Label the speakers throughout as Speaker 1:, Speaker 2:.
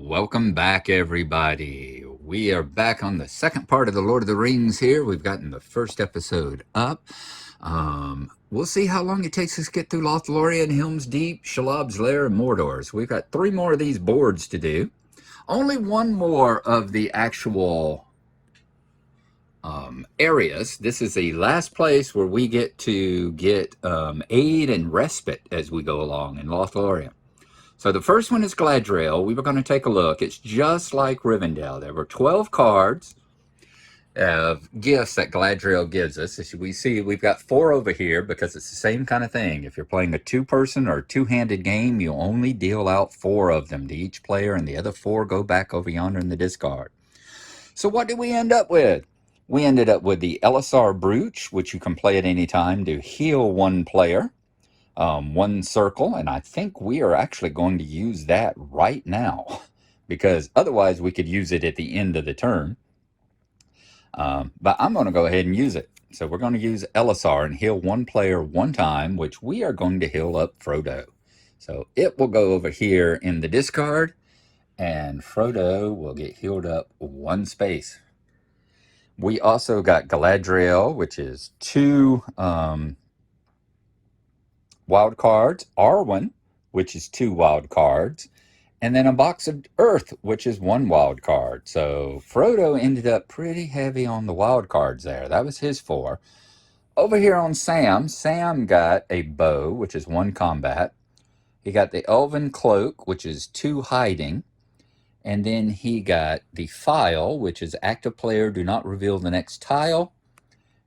Speaker 1: Welcome back, everybody. We are back on the second part of the Lord of the Rings here. We've gotten the first episode up. We'll see how long it takes us to get through Lothlorien, Helms Deep, Shalab's Lair, and Mordor. So we've got 3 more of these boards to do. Only 1 more of the actual areas. This is the last place where we get to get aid and respite as we go along in Lothlorien. So the first one is Galadriel. We were going to take a look. It's just like Rivendell. There were 12 cards of gifts that Galadriel gives us. As we see, we've got 4 over here because it's the same kind of thing. If you're playing a 2-person or 2-handed game, you only deal out 4 of them to each player, and the other 4 go back over yonder in the discard. So what did we end up with? We ended up with the Elisar Brooch, which you can play at any time to heal 1 player. 1 circle, and I think we are actually going to use that right now because otherwise we could use it at the end of the turn. But I'm going to go ahead and use it. So we're going to use Elisar and heal 1 player 1 time, which we are going to heal up Frodo. So it will go over here in the discard, and Frodo will get healed up 1 space. We also got Galadriel, which is 2 wild cards, Arwen, which is 2 wild cards, and then a box of Earth, which is 1 wild card. So Frodo ended up pretty heavy on the wild cards there. That was his 4. Over here on Sam, Sam got a bow, which is 1 combat. He got the Elven Cloak, which is 2 hiding. And then he got the File, which is active player, do not reveal the next tile.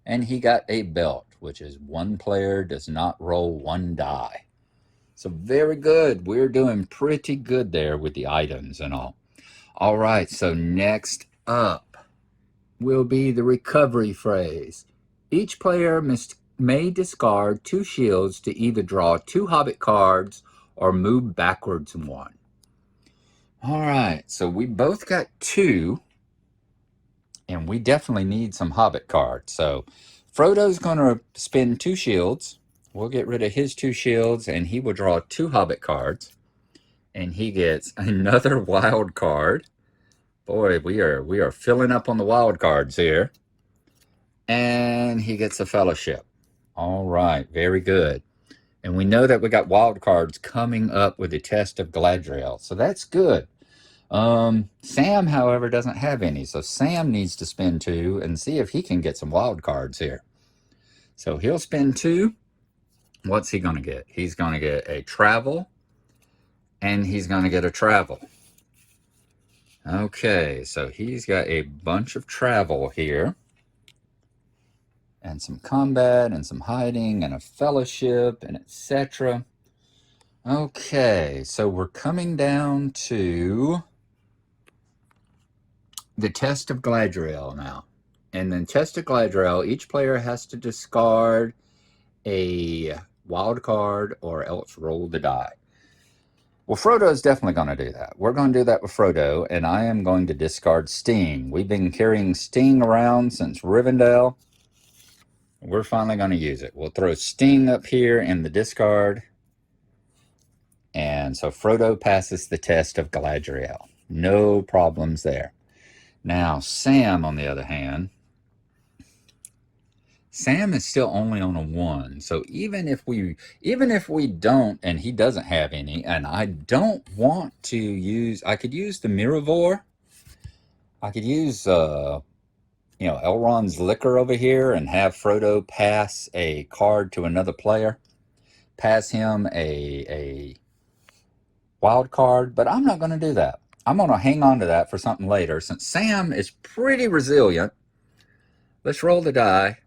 Speaker 1: And he got a belt, which is 1 player does not roll 1 die. So very good. We're doing pretty good there with the items and all. All right, so next up will be the recovery phrase. Each player may discard 2 shields to either draw 2 Hobbit cards or move backwards 1. All right, so we both got 2. And we definitely need some Hobbit cards. So Frodo's going to spend 2 shields. We'll get rid of his 2 shields, and he will draw 2 Hobbit cards. And he gets another wild card. Boy, we are filling up on the wild cards here. And he gets a fellowship. All right, very good. And we know that we got wild cards coming up with the test of Galadriel. So that's good. Sam, however, doesn't have any, so Sam needs to spend 2 and see if he can get some wild cards here. So he'll spend 2. What's he going to get? He's going to get a travel, and he's going to get a travel. Okay, so he's got a bunch of travel here, and some combat, and some hiding, and a fellowship, and etc. Okay, so we're coming down to the test of Galadriel now. And then test of Galadriel, each player has to discard a wild card or else roll the die. Well, Frodo is definitely going to do that. We're going to do that with Frodo, and I am going to discard Sting. We've been carrying Sting around since Rivendell. We're finally going to use it. We'll throw Sting up here in the discard. And so Frodo passes the test of Galadriel. No problems there. Now, Sam, on the other hand, Sam is still only on a 1. So even if we don't, and he doesn't have any, and I don't want to use, I could use the Miravor. I could use, Elrond's Liquor over here and have Frodo pass a card to another player. Pass him a wild card, but I'm not going to do that. I'm going to hang on to that for something later. Since Sam is pretty resilient, let's roll the die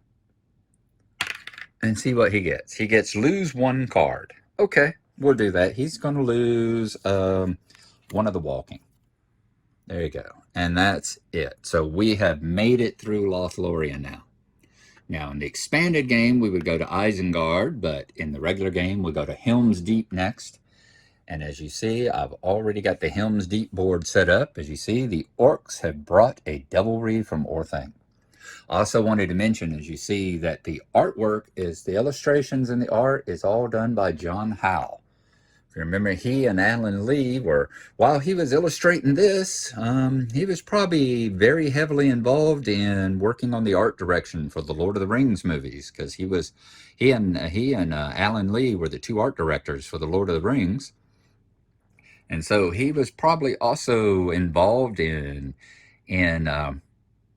Speaker 1: and see what he gets. He gets lose 1 card. Okay, we'll do that. He's going to lose 1 of the walking. There you go. And that's it. So we have made it through Lothlorien now. Now, in the expanded game, we would go to Isengard, but in the regular game, we go to Helms Deep next. And as you see, I've already got the Helms Deep board set up. As you see, the Orcs have brought a devilry from Orthanc. I also wanted to mention, as you see, that the artwork is, the illustrations and the art is all done by John Howe. you remember, he and Alan Lee were, while he was illustrating this, he was probably very heavily involved in working on the art direction for the Lord of the Rings movies, because he and Alan Lee were the two art directors for the Lord of the Rings. And so he was probably also involved in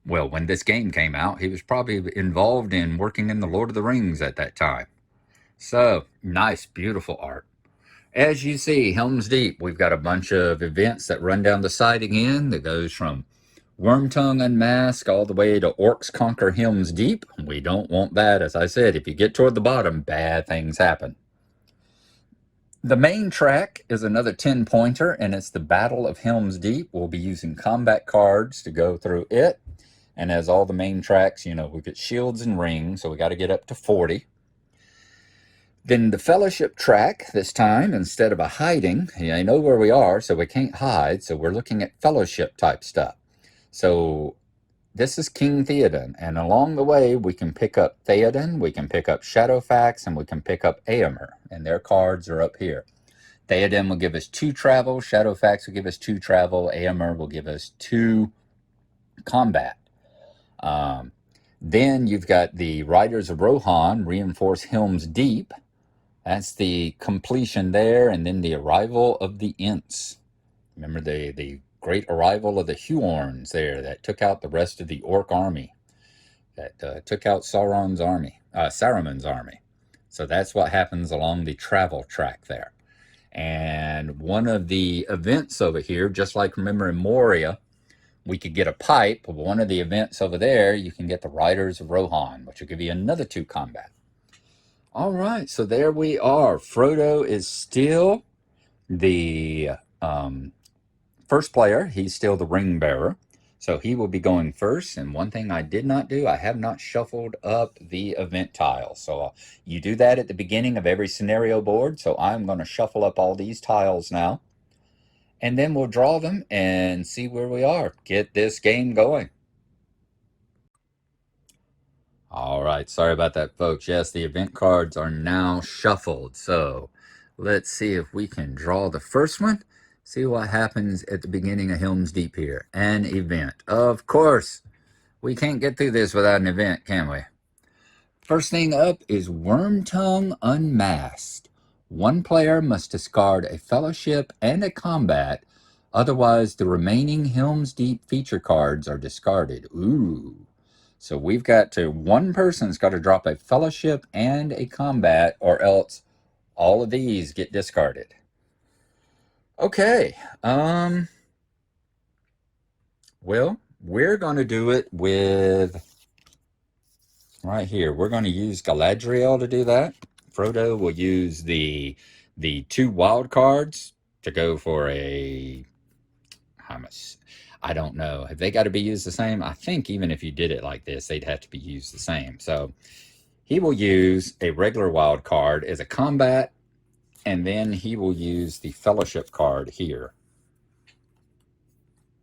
Speaker 1: well, when this game came out, he was probably involved in working in the Lord of the Rings at that time. So nice, beautiful art. As you see, Helms Deep, we've got a bunch of events that run down the side again that goes from Wormtongue Unmask all the way to Orcs Conquer Helms Deep. We don't want that. As I said, if you get toward the bottom, bad things happen. The main track is another 10-pointer, and it's the Battle of Helms Deep. We'll be using combat cards to go through it. And as all the main tracks, we get shields and rings, so we got to get up to 40. Then the Fellowship track this time, instead of a hiding, I know where we are, so we can't hide, so we're looking at Fellowship type stuff. So this is King Theoden, and along the way we can pick up Theoden, we can pick up Shadowfax, and we can pick up Éomer, and their cards are up here. Theoden will give us 2 travel, Shadowfax will give us 2 travel, Éomer will give us 2 combat. Then you've got the Riders of Rohan, reinforce Helm's Deep. That's the completion there, and then the arrival of the Ents. Remember the great arrival of the Huorns there that took out the rest of the Orc army, that took out Sauron's army, Saruman's army. So that's what happens along the travel track there. And one of the events over here, just like remember in Moria, we could get a pipe. One of the events over there, you can get the Riders of Rohan, which will give you another 2 combat. All right, so there we are. Frodo is still the first player. He's still the ring bearer. So he will be going first. And one thing I did not do, I have not shuffled up the event tiles. So you do that at the beginning of every scenario board. So I'm going to shuffle up all these tiles now. And then we'll draw them and see where we are. Get this game going. All right, sorry about that, folks. Yes, the event cards are now shuffled. So let's see if we can draw the first one. See what happens at the beginning of Helm's Deep here. An event. Of course, we can't get through this without an event, can we? First thing up is Wormtongue Unmasked. One player must discard a Fellowship and a Combat. Otherwise, the remaining Helm's Deep feature cards are discarded. Ooh. So we've got to, one person's got to drop a Fellowship and a Combat, or else all of these get discarded. Okay. Well, we're going to do it with, right here, we're going to use Galadriel to do that. Frodo will use the 2 wild cards to go for a, how much? I don't know. Have they got to be used the same? I think even if you did it like this, they'd have to be used the same. So he will use a regular wild card as a combat, and then he will use the Fellowship card here.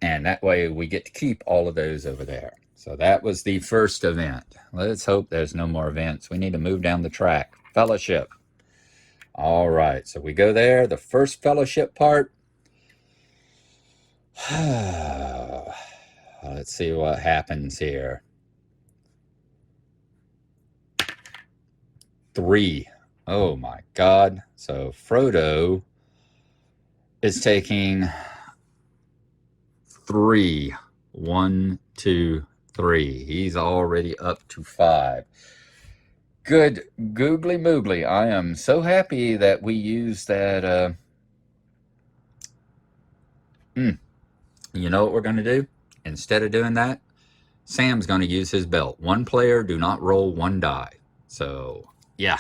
Speaker 1: And that way we get to keep all of those over there. So that was the first event. Let's hope there's no more events. We need to move down the track. Fellowship. All right, so we go there. The first Fellowship part. Let's see what happens here. 3. Oh my God. So Frodo is taking 3. 1, 2, 3. He's already up to 5. Good googly moogly. I am so happy that we used that. You know what we're going to do? Instead of doing that, Sam's going to use his belt. One player, do not roll 1 die. So, yeah.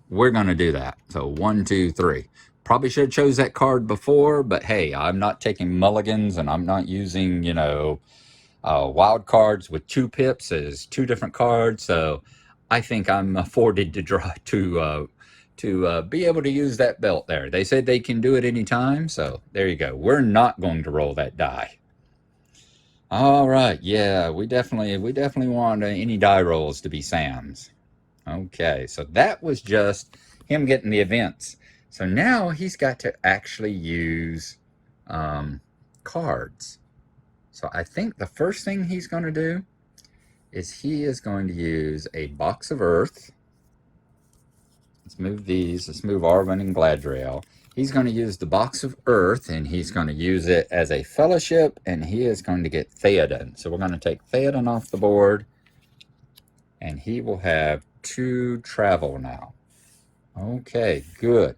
Speaker 1: We're going to do that. So, 1, 2, 3. Probably should have chose that card before, but hey, I'm not taking mulligans, and I'm not using, wild cards with 2 pips as 2 different cards. So, I think I'm afforded to draw to be able to use that belt there. They said they can do it anytime, so there you go. We're not going to roll that die. All right, yeah, we definitely want any die rolls to be Sam's. Okay, so that was just him getting the events. So now he's got to actually use cards. So I think the first thing he's going to do is he is going to use a box of earth. Let's move these. Let's move Arwen and Gladriel. He's going to use the box of earth, and he's going to use it as a fellowship, and he is going to get Theoden. So we're going to take Theoden off the board, and he will have 2 travel now. Okay, good.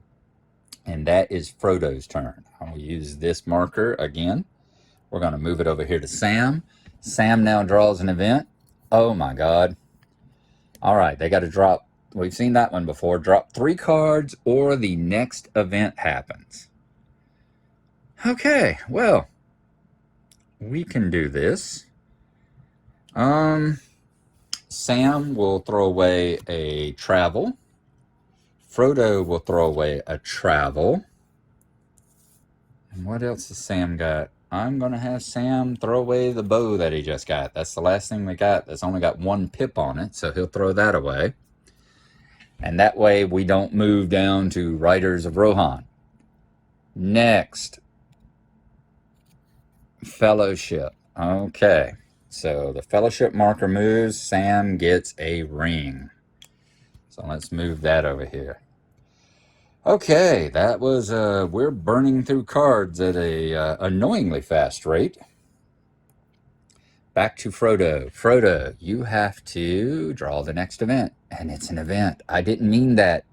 Speaker 1: And that is Frodo's turn. I'll use this marker again. We're going to move it over here to Sam. Sam now draws an event. Oh my God. All right, they got to drop. We've seen that one before. Drop 3 cards or the next event happens. Okay, well, we can do this. Sam will throw away a travel. Frodo will throw away a travel. And what else has Sam got? I'm going to have Sam throw away the bow that he just got. That's the last thing we got. That's only got 1 pip on it, so he'll throw that away. And that way we don't move down to Riders of Rohan. Next, Fellowship. Okay, so the Fellowship marker moves. Sam gets a ring. So let's move that over here. Okay, that was, we're burning through cards at a annoyingly fast rate. Back to Frodo. Frodo, you have to draw the next event. And it's an event. I didn't mean that.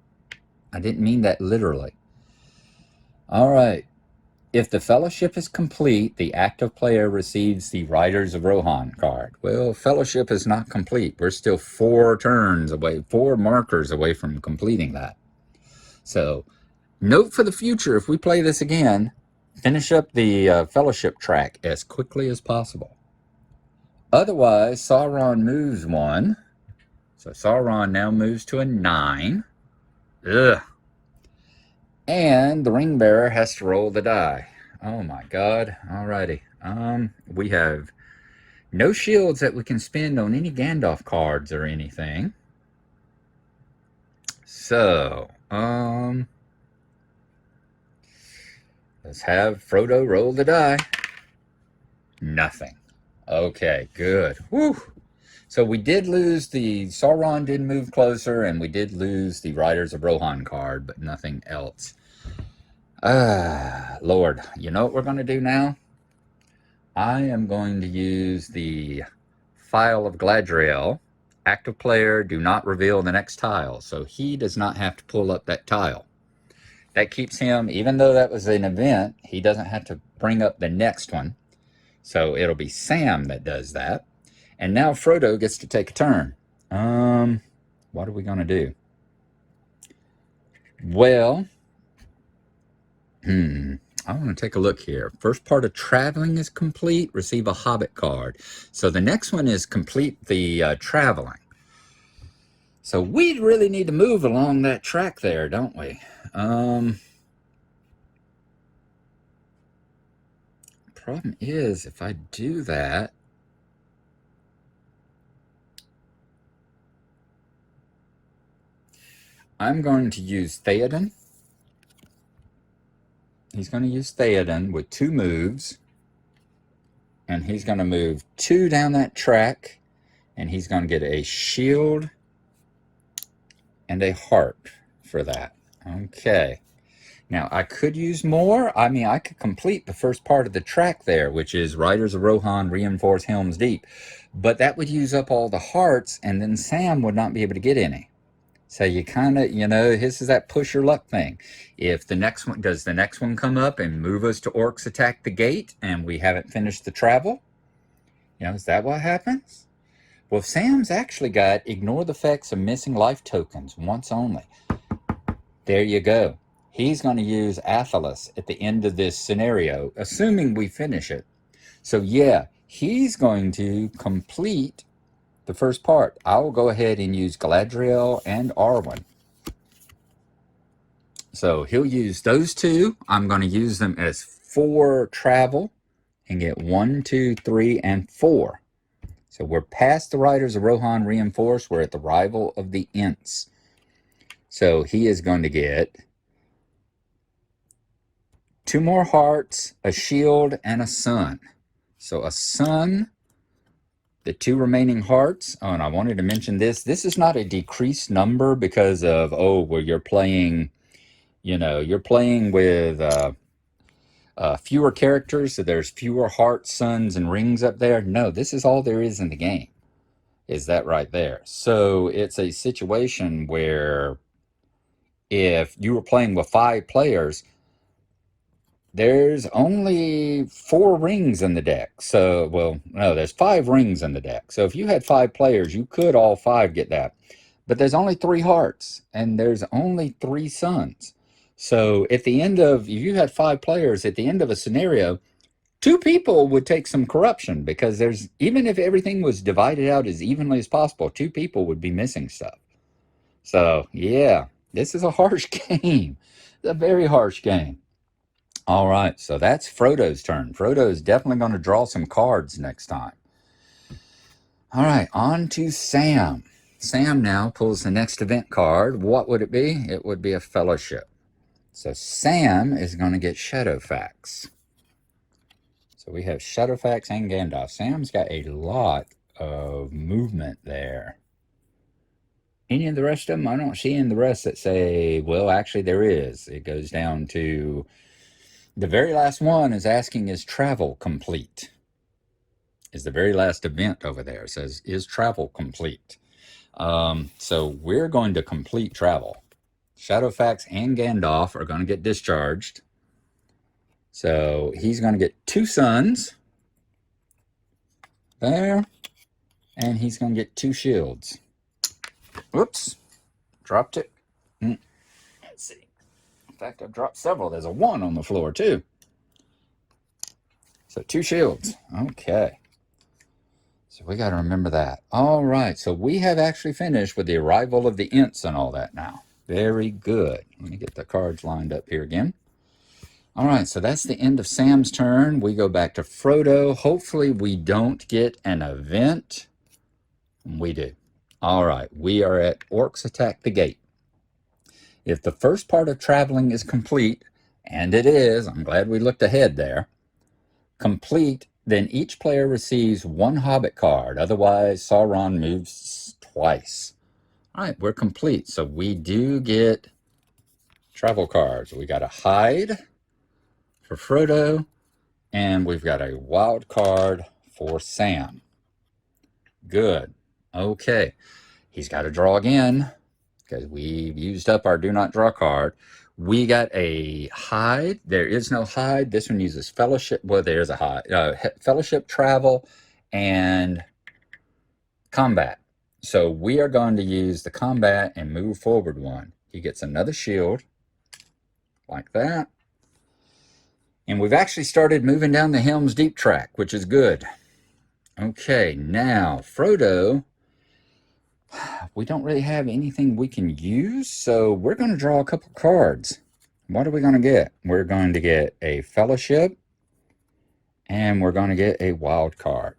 Speaker 1: I didn't mean that literally. All right. If the Fellowship is complete, the active player receives the Riders of Rohan card. Well, Fellowship is not complete. We're still 4 turns away, 4 markers away from completing that. So, note for the future, if we play this again, finish up the Fellowship track as quickly as possible. Otherwise, Sauron moves 1. So Sauron now moves to a 9. Ugh. And the ring bearer has to roll the die. Oh my God. Alrighty. We have no shields that we can spend on any Gandalf cards or anything. So, let's have Frodo roll the die. Nothing. Okay, good. Whew. So we did lose the Sauron did move closer, and we did lose the Riders of Rohan card, but nothing else. Lord, you know what we're going to do now? I am going to use the File of Gladriel. Active player, do not reveal the next tile. So he does not have to pull up that tile. That keeps him, even though that was an event, he doesn't have to bring up the next one. So it'll be Sam that does that. And now Frodo gets to take a turn. What are we going to do? Well, I want to take a look here. First part of traveling is complete. Receive a Hobbit card. So the next one is complete the traveling. So we really need to move along that track there, don't we? Problem is, if I do that, I'm going to use Theoden. He's going to use Theoden with 2 moves. And he's going to move 2 down that track. And he's going to get a shield and a heart for that. Okay. Now, I could use more. I mean, I could complete the first part of the track there, which is Riders of Rohan, reinforce Helms Deep. But that would use up all the hearts, and then Sam would not be able to get any. So you kind of, this is that push your luck thing. If the next one, does the next one come up and move us to Orcs attack the gate and we haven't finished the travel? Is that what happens? Well, Sam's actually got ignore the effects of missing life tokens once only. There you go. He's going to use Athelas at the end of this scenario, assuming we finish it. So yeah, he's going to complete the first part. I will go ahead and use Galadriel and Arwen. So he'll use those 2. I'm going to use them as 4 travel and get 1, 2, 3, and 4. So we're past the Riders of Rohan reinforced. We're at the rival of the Ents. So he is going to get 2 more hearts, a shield, and a sun. So a sun, the 2 remaining hearts. Oh, and I wanted to mention this. This is not a decreased number because of, oh, well, you're playing, you're playing with fewer characters, so there's fewer hearts, suns, and rings up there. No, this is all there is in the game, is that right there. So it's a situation where if you were playing with 5 players, there's only 4 rings in the deck. So, well, no, there's 5 rings in the deck. So if you had 5 players, you could all 5 get that. But there's only 3 hearts, and there's only 3 suns. So at the end of, if you had 5 players, at the end of a scenario, 2 people would take some corruption, because there's, even if everything was divided out as evenly as possible, 2 people would be missing stuff. So yeah, this is a harsh game. It's a very harsh game. All right, so that's Frodo's turn. Frodo's definitely going to draw some cards next time. All right, on to Sam. Sam now pulls the next event card. What would it be? It would be a fellowship. So Sam is going to get Shadowfax. So we have Shadowfax and Gandalf. Sam's got a lot of movement there. Any of the rest of them? I don't see in the rest that say, well, actually there is. It goes down to, the very last one is asking, is travel complete? Is the very last event over there. It says, is travel complete? So we're going to complete travel. Shadowfax and Gandalf are going to get discharged. So he's going to get 2 suns there, and he's going to get 2 shields. Whoops, dropped it. Let's see. In fact, I've dropped several. There's a 1 on the floor too. So 2 shields. Okay. So we got to remember that. All right. So we have actually finished with the arrival of the Ents and all that now. Very good. Let me get the cards lined up here again. All right. So that's the end of Sam's turn. We go back to Frodo. Hopefully we don't get an event. We do. All right. We are at Orcs Attack the Gate. If the first part of traveling is complete, and it is, I'm glad we looked ahead there, complete, then each player receives 1 Hobbit card. Otherwise, Sauron moves twice. All right, we're complete. So we do get travel cards. We got a hide for Frodo, and we've got a wild card for Sam. Good. Okay. He's got to draw again, because we've used up our do not draw card. We got a hide. There is no hide. This one uses fellowship. Well, there's a hide. Fellowship, travel, and combat. So we are going to use the combat and move forward 1. He gets another shield, like that. And we've actually started moving down the Helms Deep track, which is good. Okay, now Frodo, we don't really have anything we can use, so we're going to draw a couple cards. What are we going to get? We're going to get a fellowship, and we're going to get a wild card.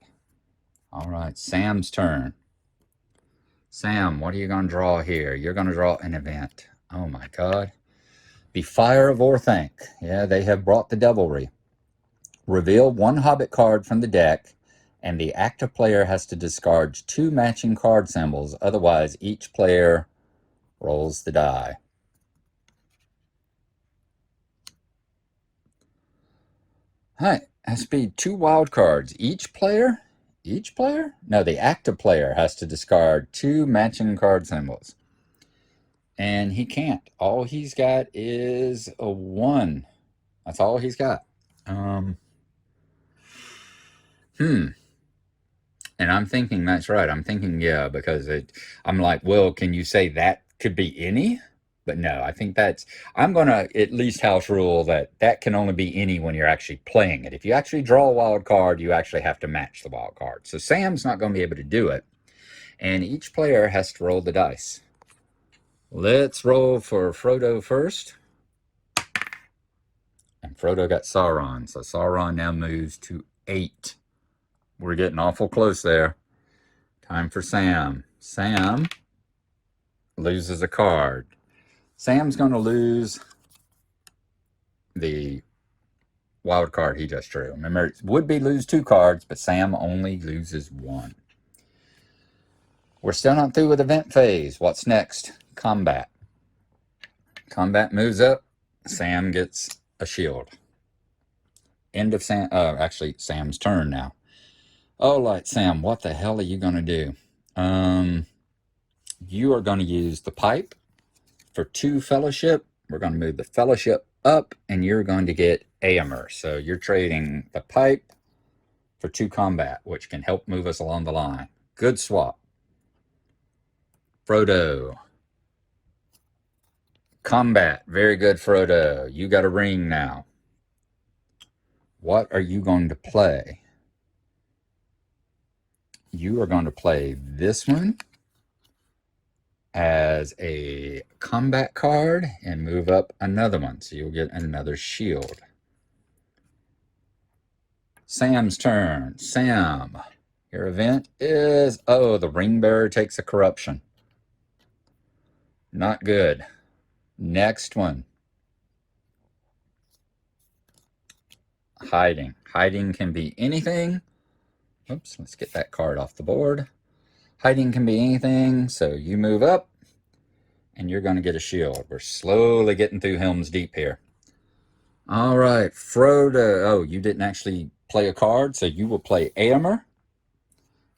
Speaker 1: All right, Sam's turn. Sam, what are you going to draw here? You're going to draw an event. Oh my God. The Fire of Orthanc. Yeah, they have brought the devilry. Reveal 1 Hobbit card from the deck, and the active player has to discard 2 matching card symbols. Otherwise, each player rolls the die. All right, has to be 2 wild cards. Each player? No, the active player has to discard 2 matching card symbols. And he can't. All he's got is a 1. That's all he's got. And I'm thinking that's right. I'm thinking, yeah, because I'm like, well, can you say that could be any? But no, I think I'm going to at least house rule that can only be any when you're actually playing it. If you actually draw a wild card, you actually have to match the wild card. So Sam's not going to be able to do it. And each player has to roll the dice. Let's roll for Frodo first. And Frodo got Sauron. So Sauron now moves to 8. We're getting awful close there. Time for Sam. Sam loses a card. Sam's going to lose the wild card he just drew. Remember, it would be lose 2 cards, but Sam only loses 1. We're still not through with event phase. What's next? Combat. Combat moves up. Sam gets a shield. End of Sam. Actually, Sam's turn now. Oh, like Sam, what the hell are you going to do? You are going to use the pipe for 2 fellowship. We're going to move the fellowship up, and you're going to get Aemir. So you're trading the pipe for 2 combat, which can help move us along the line. Good swap. Frodo. Combat. Very good, Frodo. You got a ring now. What are you going to play? You are going to play this one as a combat card and move up another one. So you'll get another shield. Sam's turn. Sam, your event is, oh, the ring bearer takes a corruption. Not good. Next one. Hiding. Hiding can be anything. Oops, let's get that card off the board. Hiding can be anything, so you move up, and you're going to get a shield. We're slowly getting through Helms Deep here. All right, Frodo. Oh, you didn't actually play a card, so you will play Aemir,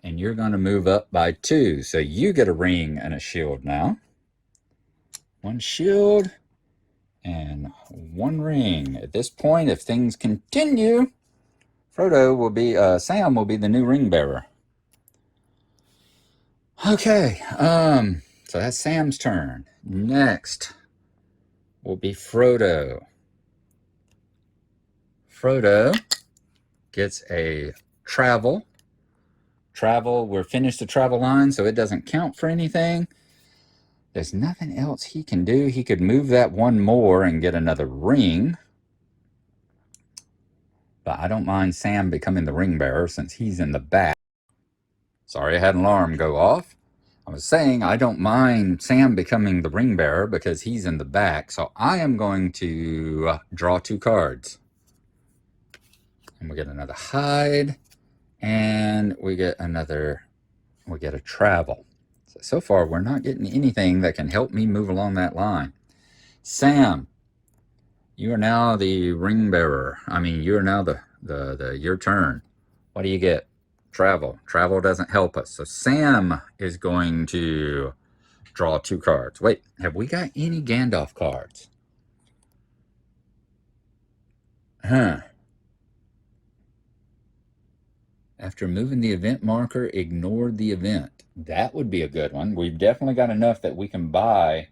Speaker 1: and you're going to move up by 2. So you get a ring and a shield now. 1 shield and 1 ring. At this point, if things continue, Frodo will be, Sam will be the new ring bearer. Okay, so that's Sam's turn. Next will be Frodo. Frodo gets a travel. Travel, we're finished the travel line, so it doesn't count for anything. There's nothing else he can do. He could move that 1 more and get another ring. But I don't mind Sam becoming the ring bearer since he's in the back. Sorry, I had an alarm go off. I was saying I don't mind Sam becoming the ring bearer because he's in the back. So I am going to draw 2 cards. And we get another hide. And we get a travel. So far, we're not getting anything that can help me move along that line. Sam, you are now the ring bearer. I mean, you are now your turn. What do you get? Travel. Travel doesn't help us. So Sam is going to draw 2 cards. Wait, have we got any Gandalf cards? Huh. After moving the event marker, ignore the event. That would be a good one. We've definitely got enough that we can buy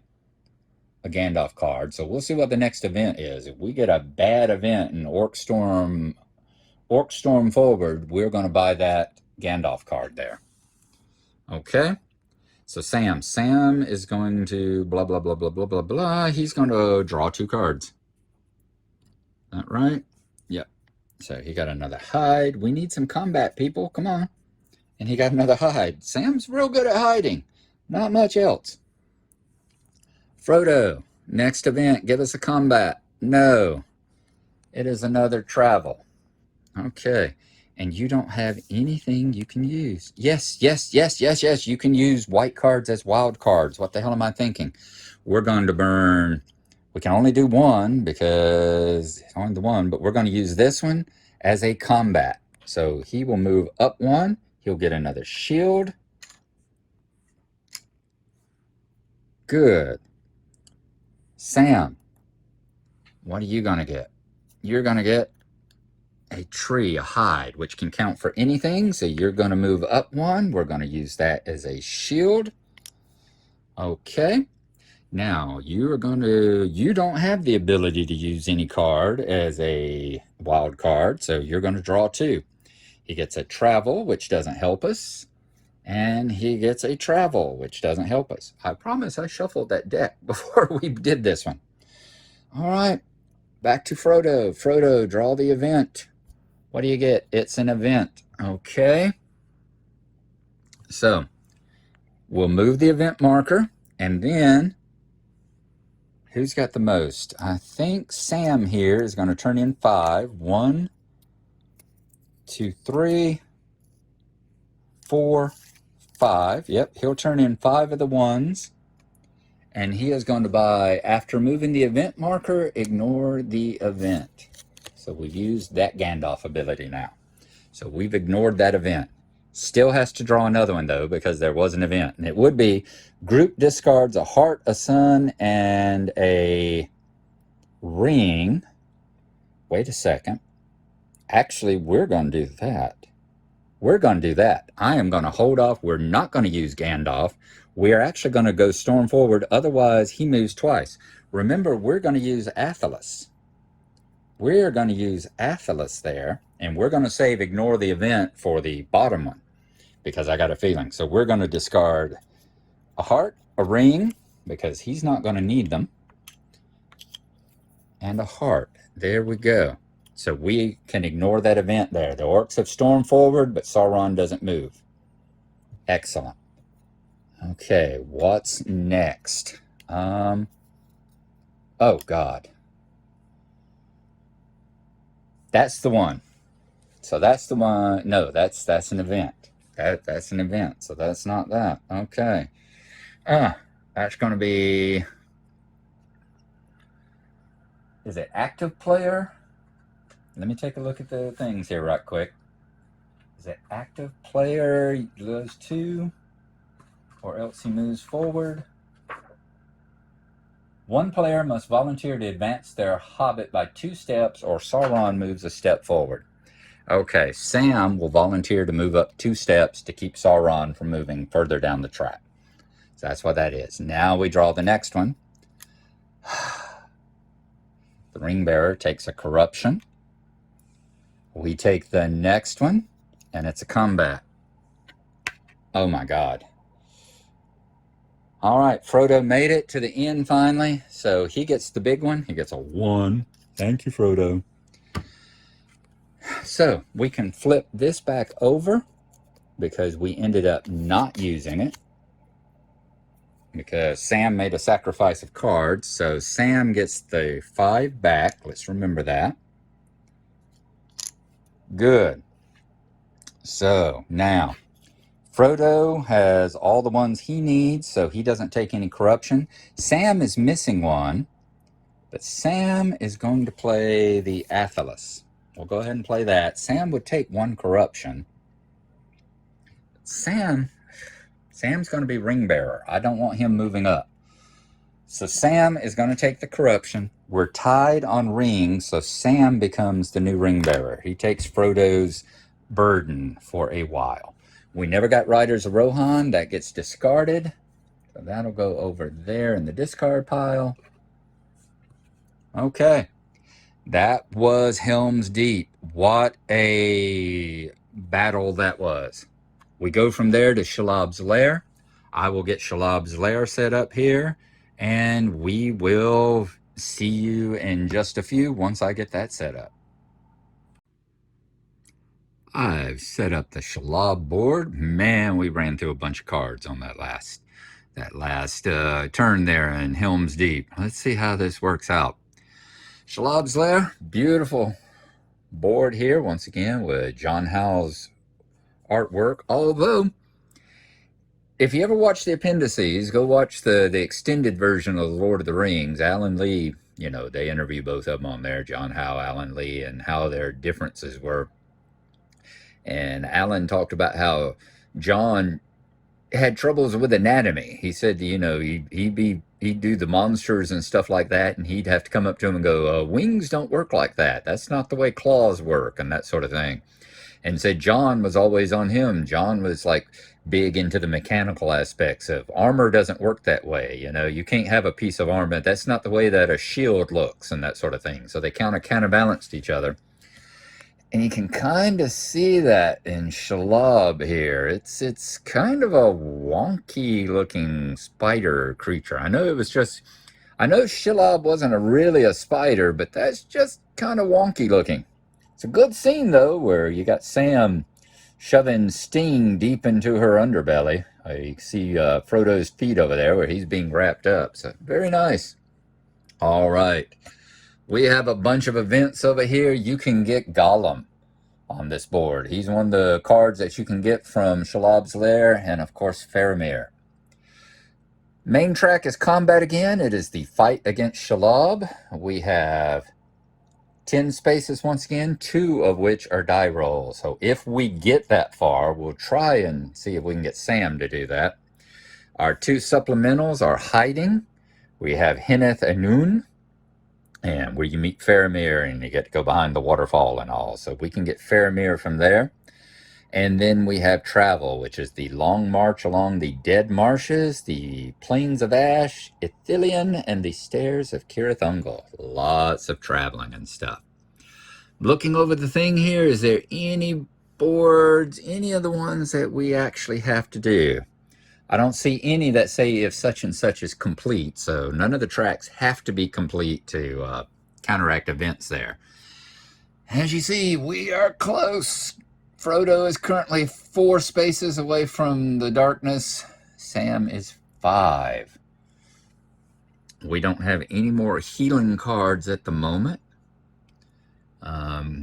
Speaker 1: a Gandalf card. So we'll see what the next event is. If we get a bad event in Orc Storm Forward, we're going to buy that Gandalf card there. Okay. So Sam is going to blah, blah, blah, blah, blah, blah, blah. He's going to draw 2 cards. That right? Yep. So he got another hide. We need some combat, people. Come on. And he got another hide. Sam's real good at hiding. Not much else. Frodo, next event, give us a combat. No. It is another travel. Okay. And you don't have anything you can use. Yes. You can use white cards as wild cards. What the hell am I thinking? We're going to burn. We can only do 1 because it's only the 1, but we're going to use this one as a combat. So he will move up 1. He'll get another shield. Good. Sam, what are you going to get? You're going to get a tree, a hide, which can count for anything. So you're going to move up 1. We're going to use that as a shield. Okay. Now, you don't have the ability to use any card as a wild card, so you're going to draw 2. He gets a travel, which doesn't help us, and he gets a travel, which doesn't help us. I promise I shuffled that deck before we did this one. All right, back to Frodo. Frodo, draw the event. What do you get? It's an event. Okay. So, we'll move the event marker, and then Who's got the most? I think Sam here is going to turn in 5. 1, 2, 3, 4, 5. Yep, he'll turn in 5 of the ones. And he is going to buy, after moving the event marker, ignore the event. So we've used that Gandalf ability now. So we've ignored that event. Still has to draw another one, though, because there was an event. And it would be group discards a heart, a sun, and a ring. Wait a second. Actually, we're going to do that. We're going to do that. I am going to hold off. We're not going to use Gandalf. We're actually going to go storm forward. Otherwise, he moves twice. Remember, we're going to use Athelas. We're going to use Athelas there. And we're going to save ignore the event for the bottom one, because I got a feeling. So we're going to discard a heart, a ring, because he's not going to need them, and a heart. There we go. So we can ignore that event there. The orcs have stormed forward, but Sauron doesn't move. Excellent. Okay, what's next? Oh, God. That's the one. So that's the one. No, that's an event. That's an event. So that's not that. Okay. That's going to be... Is it active player? Let me take a look at the things here right quick. Is it active player? Those 2, or else he moves forward. One player must volunteer to advance their hobbit by 2 steps, or Sauron moves a step forward. Okay, Sam will volunteer to move up 2 steps to keep Sauron from moving further down the track. So that's what that is. Now we draw the next one. The ring bearer takes a corruption. We take the next one, and it's a combat. Oh my God. All right, Frodo made it to the end finally, so he gets the big one. He gets a 1. Thank you, Frodo. So we can flip this back over because we ended up not using it, because Sam made a sacrifice of cards. So Sam gets the 5 back. Let's remember that. Good. So now Frodo has all the ones he needs, so he doesn't take any corruption. Sam is missing one, but Sam is going to play the Athelas. We'll go ahead and play that. Sam would take 1 corruption. Sam's going to be ring bearer. I don't want him moving up. So Sam is going to take the corruption. We're tied on rings, so Sam becomes the new ring bearer. He takes Frodo's burden for a while. We never got Riders of Rohan. That gets discarded. So that'll go over there in the discard pile. Okay. That was Helms Deep. What a battle that was. We go from there to Shalab's Lair. I will get Shalab's Lair set up here, and we will see you in just a few once I get that set up. I've set up the Shalab board. Man, we ran through a bunch of cards on that last turn there in Helms Deep. Let's see how this works out. Shalab's Lair, beautiful board here once again with John Howe's artwork. Although, if you ever watch the appendices, go watch the extended version of The Lord of the Rings. Alan Lee, they interview both of them on there, John Howe, Alan Lee, and how their differences were. And Alan talked about how John had troubles with anatomy. He said, he'd do the monsters and stuff like that, and he'd have to come up to him and go, wings don't work like that. That's not the way claws work, and that sort of thing. And said John was always on him. John was like big into the mechanical aspects of armor doesn't work that way. You can't have a piece of armor. That's not the way that a shield looks and that sort of thing. So they counterbalanced each other. And you can kind of see that in Shalab here. It's kind of a wonky looking spider creature. I know Shalab wasn't really a spider, but that's just kind of wonky looking. It's a good scene, though, where you got Sam shoving Sting deep into her underbelly. You can see Frodo's feet over there where he's being wrapped up. So very nice. All right. We have a bunch of events over here. You can get Gollum on this board. He's one of the cards that you can get from Shalab's Lair and, of course, Faramir. Main track is combat again. It is the fight against Shalab. We have 10 spaces once again, 2 of which are die rolls. So if we get that far, we'll try and see if we can get Sam to do that. Our 2 supplementals are hiding. We have Hinneth Anun, and where you meet Faramir and you get to go behind the waterfall and all. So we can get Faramir from there. And then we have travel, which is the long march along the dead marshes, the plains of ash, Ithilien, and the stairs of Cirith Ungol. Lots of traveling and stuff. Looking over the thing here, is there any boards, any of the ones that we actually have to do? I don't see any that say if such and such is complete, so none of the tracks have to be complete to counteract events there. As you see, we are close. Frodo is currently 4 spaces away from the darkness. Sam is 5. We don't have any more healing cards at the moment.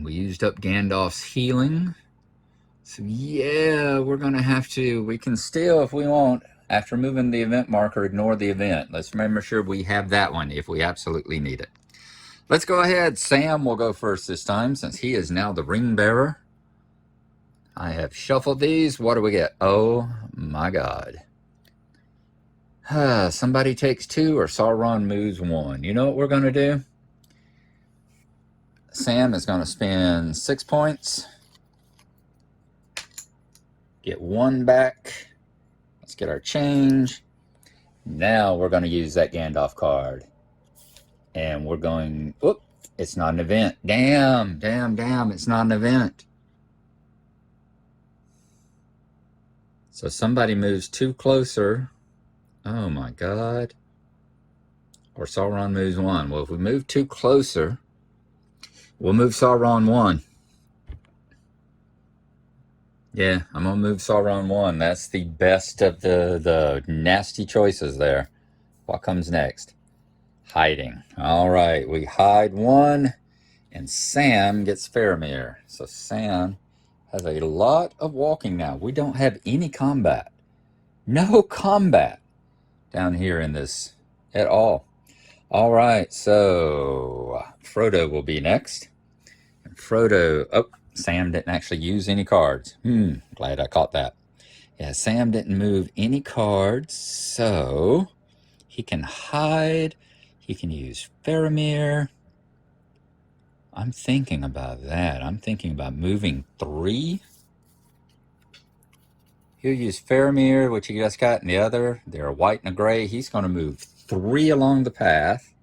Speaker 1: We used up Gandalf's healing. So yeah, we're going to have to, we can still, if we want, after moving the event marker, ignore the event. Let's remember sure we have that one if we absolutely need it. Let's go ahead. Sam will go first this time since he is now the ring bearer. I have shuffled these. What do we get? Oh my God. Somebody takes 2 or Sauron moves 1. You know what we're going to do? Sam is going to spend 6 points. Get 1 back. Let's get our change. Now we're going to use that Gandalf card. And we're going, whoop, it's not an event. Damn, it's not an event. So somebody moves 2 closer. Oh my God. Or Sauron moves 1. Well, if we move 2 closer, we'll move Sauron 1. Yeah, I'm going to move Sauron 1. That's the best of the nasty choices there. What comes next? Hiding. All right, we hide 1, and Sam gets Faramir. So Sam has a lot of walking now. We don't have any combat. No combat down here in this at all. All right, so Frodo will be next. And Frodo, oh, Sam didn't actually use any cards. Glad I caught that. Yeah, Sam didn't move any cards, so he can hide. He can use Faramir. I'm thinking about that. I'm thinking about moving 3. He'll use Faramir, which he just got in the other. They're a white and a gray. He's going to move 3 along the path.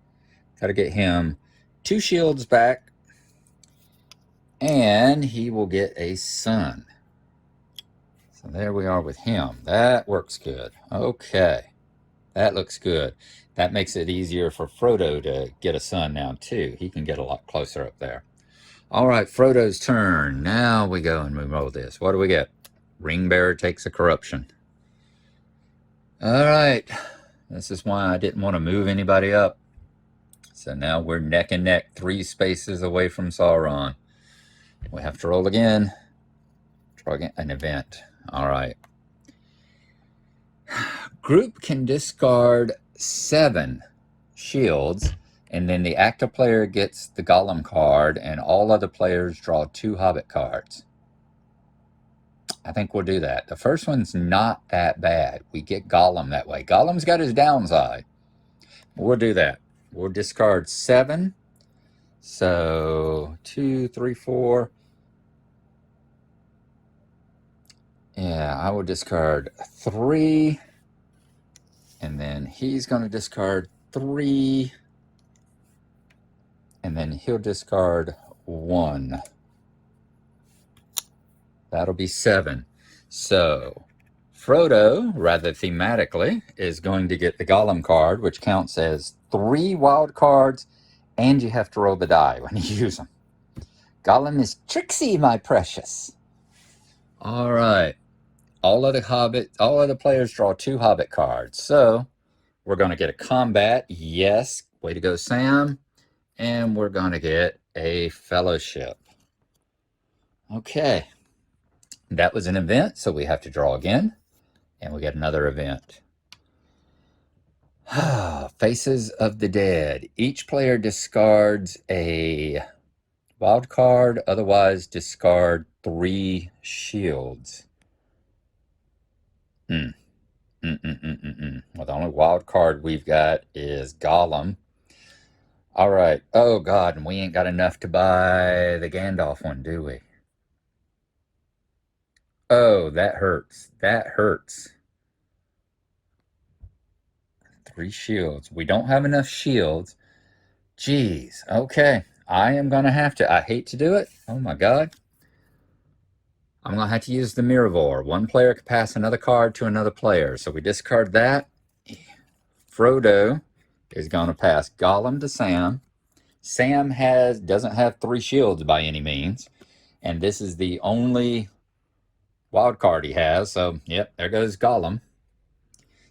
Speaker 1: Got to get him 2 shields back. And he will get a sun. So there we are with him. That works good. Okay. That looks good. That makes it easier for Frodo to get a sun now, too. He can get a lot closer up there. All right, Frodo's turn. Now we go and we roll this. What do we get? Ringbearer takes a corruption. All right. This is why I didn't want to move anybody up. So now we're neck and neck, 3 spaces away from Sauron. We have to roll again. Try again, an event. All right. Group can discard 7 shields, and then the active player gets the Gollum card, and all other players draw 2 Hobbit cards. I think we'll do that. The first one's not that bad. We get Gollum that way. Gollum's got his downside. We'll do that. We'll discard 7. So 2, 3, 4. Yeah, I will discard 3. And then he's going to discard 3. And then he'll discard 1. That'll be 7. So Frodo, rather thematically, is going to get the Gollum card, which counts as 3 wild cards, and you have to roll the die when you use them. Gollum is tricksy, my precious. All right. All of the players draw 2 Hobbit cards. So we're going to get a combat. Yes, way to go, Sam. And we're going to get a fellowship. Okay. That was an event, so we have to draw again. And we get another event. Faces of the Dead. Each player discards a wild card, otherwise discard 3 shields. Well, the only wild card we've got is Gollum. All right. Oh, God, and we ain't got enough to buy the Gandalf one, do we? Oh, that hurts. That hurts. 3 shields. We don't have enough shields. Jeez. Okay. I am going to have to. I hate to do it. Oh, my God. I'm going to have to use the Miravor. One player can pass another card to another player. So we discard that. Frodo is going to pass Gollum to Sam. Sam doesn't have 3 shields by any means. And this is the only wild card he has. So, yep, there goes Gollum.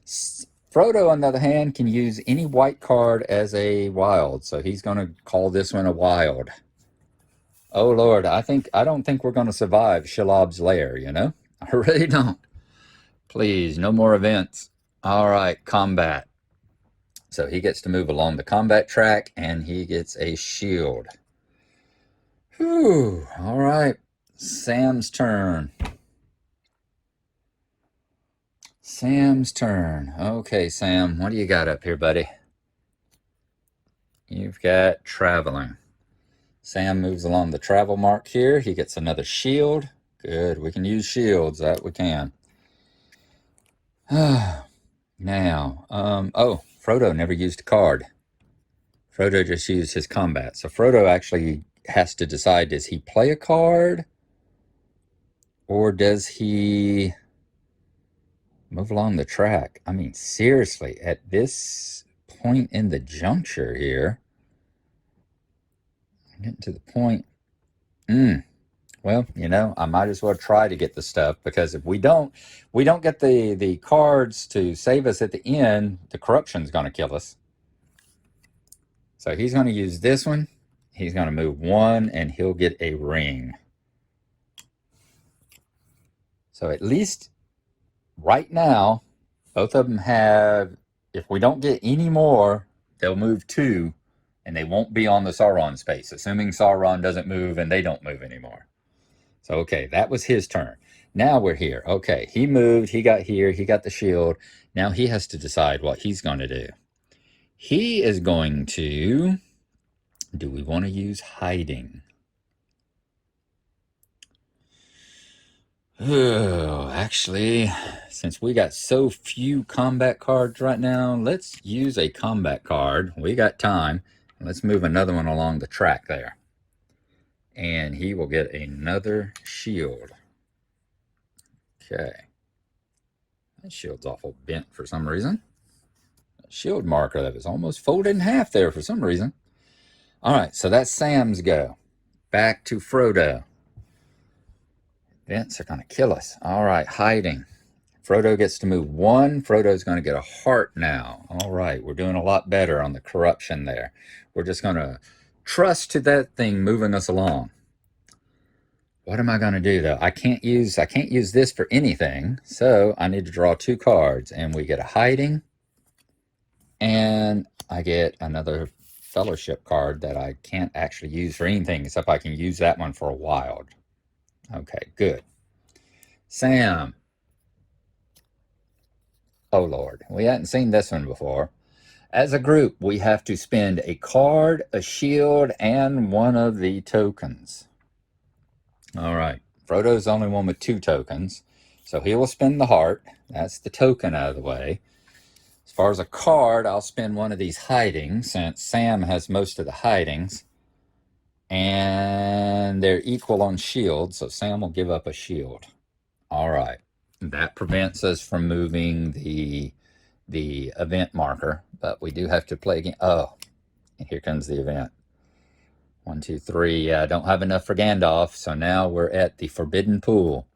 Speaker 1: Frodo, on the other hand, can use any white card as a wild. So he's going to call this one a wild. Oh, Lord, I don't think we're going to survive Shelob's lair, you know? I really don't. Please, no more events. All right, combat. So he gets to move along the combat track, and he gets a shield. Whew, all right. Sam's turn. Sam's turn. Okay, Sam, what do you got up here, buddy? You've got traveling. Sam moves along the travel mark here. He gets another shield. Good. We can use shields. That we can. Now, oh, Frodo never used a card. Frodo just used his combat. So Frodo actually has to decide, does he play a card? Or does he move along the track? I mean, seriously, at this point in the juncture here, getting to the point. Well, you know, I might as well try to get the stuff, because if we don't get the cards to save us at the end, the corruption's going to kill us. So he's going to use this one. He's going to move 1, and he'll get a ring. So at least right now, both of them have, if we don't get any more, they'll move 2, and they won't be on the Sauron space, assuming Sauron doesn't move and they don't move anymore. So, okay, that was his turn. Now we're here. Okay, he moved, he got here, he got the shield. Now he has to decide what he's going to do. He is going to, do we want to use hiding? Oh, actually, since we got so few combat cards right now, let's use a combat card. We got time. Let's move another one along the track there. And he will get another shield. Okay. That shield's awful bent for some reason. That shield marker that was almost folded in half there for some reason. All right, so that's Sam's go. Back to Frodo. Events are going to kill us. All right, hiding. Frodo gets to move 1. Frodo's going to get a heart now. All right, we're doing a lot better on the corruption there. We're just going to trust to that thing moving us along. What am I going to do, though? I can't use this for anything, so I need to draw 2 cards, and we get a hiding, and I get another fellowship card that I can't actually use for anything, except I can use that one for a wild. Okay, good. Sam. Oh, Lord. We hadn't seen this one before. As a group, we have to spend a card, a shield, and one of the tokens. All right. Frodo's the only one with 2 tokens. So he will spend the heart. That's the token out of the way. As far as a card, I'll spend one of these hidings, since Sam has most of the hidings. And they're equal on shield, so Sam will give up a shield. All right. That prevents us from moving the event marker, but we do have to play again. Oh, and here comes the event. 1, 2, 3. Yeah, I don't have enough for Gandalf, so now we're at the Forbidden Pool.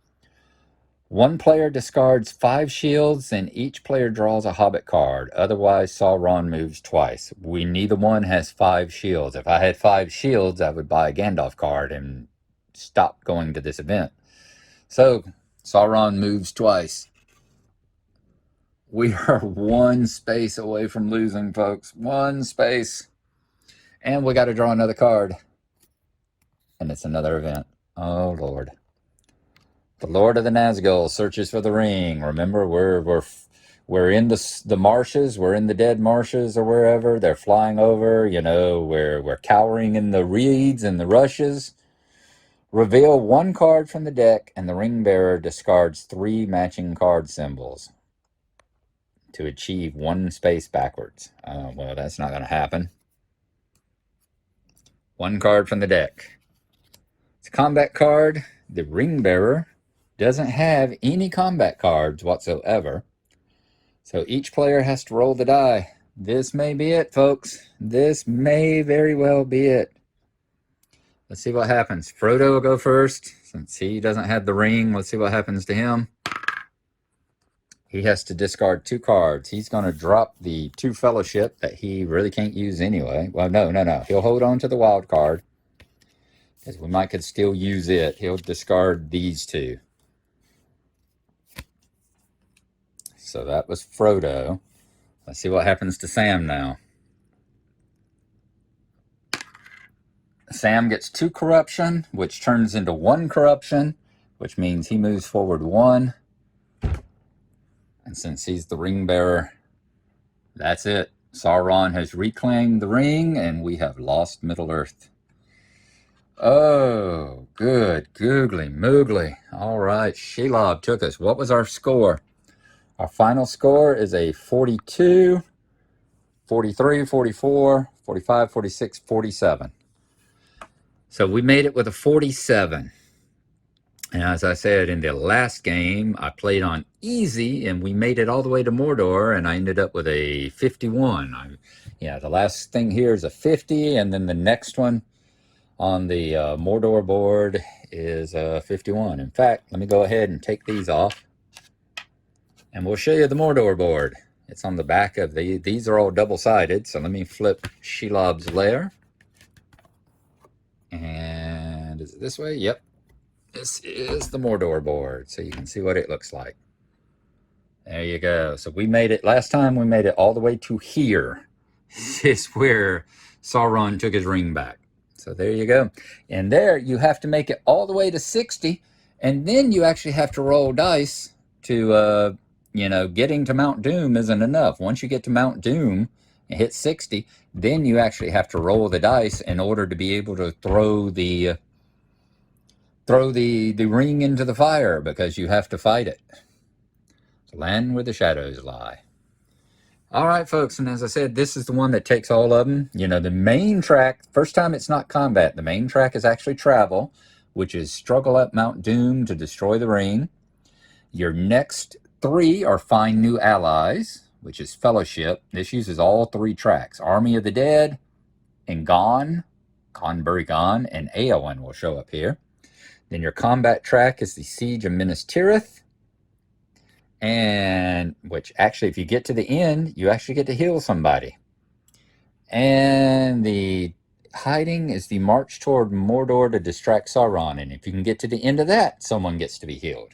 Speaker 1: One player discards 5 shields, and each player draws a Hobbit card. Otherwise, Sauron moves twice. We neither one has 5 shields. If I had 5 shields, I would buy a Gandalf card and stop going to this event. So, Sauron moves twice. We are 1 space away from losing, folks. 1 space. And we got to draw another card. And it's another event. Oh, Lord. The Lord of the Nazgul searches for the ring. Remember, we're in the marshes. We're in the dead marshes or wherever. They're flying over. You know, we're cowering in the reeds and the rushes. Reveal 1 card from the deck, and the ring bearer discards 3 matching card symbols to achieve 1 space backwards. Well, that's not going to happen. 1 card from the deck. It's a combat card. The ring bearer doesn't have any combat cards whatsoever. So each player has to roll the die. This may be it, folks. This may very well be it. Let's see what happens. Frodo will go first. Since he doesn't have the ring, let's see what happens to him. He has to discard 2 cards. He's going to drop the 2 fellowship that he really can't use anyway. Well, no. He'll hold on to the wild card, because we might could still use it. He'll discard these 2. So that was Frodo. Let's see what happens to Sam now. Sam gets 2 corruption, which turns into 1 corruption, which means he moves forward 1. And since he's the ring bearer, that's it. Sauron has reclaimed the ring, and we have lost Middle-earth. Oh, good googly moogly. All right, Shelob took us. What was our score? Our final score is a 42, 43, 44, 45, 46, 47. So we made it with a 47. And as I said, in the last game, I played on easy, and we made it all the way to Mordor, and I ended up with a 51. The last thing here is a 50, and then the next one on the Mordor board is a 51. In fact, let me go ahead and take these off, and we'll show you the Mordor board. It's on the back of these are all double-sided, so let me flip Shelob's Lair. And is it this way? Yep. This is the Mordor board, so you can see what it looks like. There you go. So we made it, last time we made it all the way to here. This is where Sauron took his ring back. So there you go. And there you have to make it all the way to 60, and then you actually have to roll dice to, getting to Mount Doom isn't enough. Once you get to Mount Doom and hit 60, then you actually have to roll the dice in order to be able to throw the ring into the fire, because you have to fight it. The land where the shadows lie. All right, folks, and as I said, this is the one that takes all of them. The main track, first time it's not combat. The main track is actually travel, which is struggle up Mount Doom to destroy the ring. Your next 3 are find new allies, which is fellowship. This uses all 3 tracks. Army of the Dead, and Conbury Gone, and Eowyn will show up here. Then your combat track is the Siege of Minas Tirith, and which actually, if you get to the end, you actually get to heal somebody. And the hiding is the March toward Mordor to distract Sauron, and if you can get to the end of that, someone gets to be healed.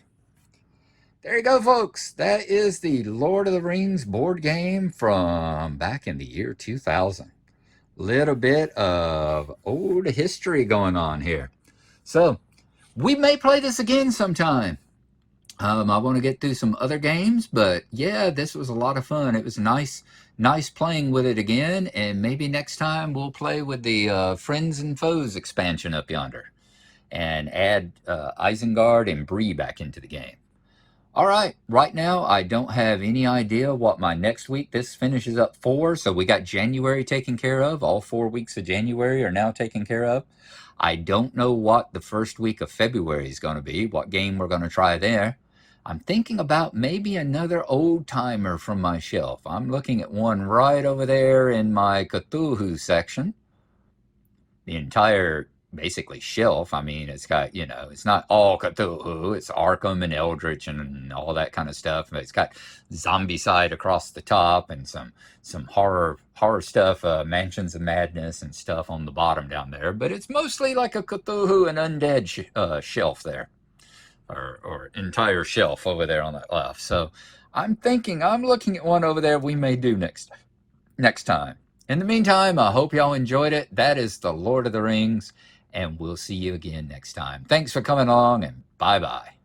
Speaker 1: There you go, folks. That is the Lord of the Rings board game from back in the year 2000. Little bit of old history going on here. So we may play this again sometime. I want to get through some other games, but yeah, this was a lot of fun. It was nice playing with it again, and maybe next time we'll play with the Friends and Foes expansion up yonder and add Isengard and Bree back into the game. All right, right now I don't have any idea what my next week, this finishes up 4, so we got January taken care of. All 4 weeks of January are now taken care of. I don't know what the first week of February is going to be, what game we're going to try there. I'm thinking about maybe another old timer from my shelf. I'm looking at one right over there in my Cthulhu section. The entire basically shelf. I mean, it's got, it's not all Cthulhu. It's Arkham and Eldritch and all that kind of stuff. But it's got zombie side across the top and some horror stuff, Mansions of Madness and stuff on the bottom down there. But it's mostly like a Cthulhu and undead shelf there, or entire shelf over there on that left. So I'm looking at one over there we may do next time. In the meantime, I hope y'all enjoyed it. That is the Lord of the Rings, and we'll see you again next time. Thanks for coming along, and bye-bye.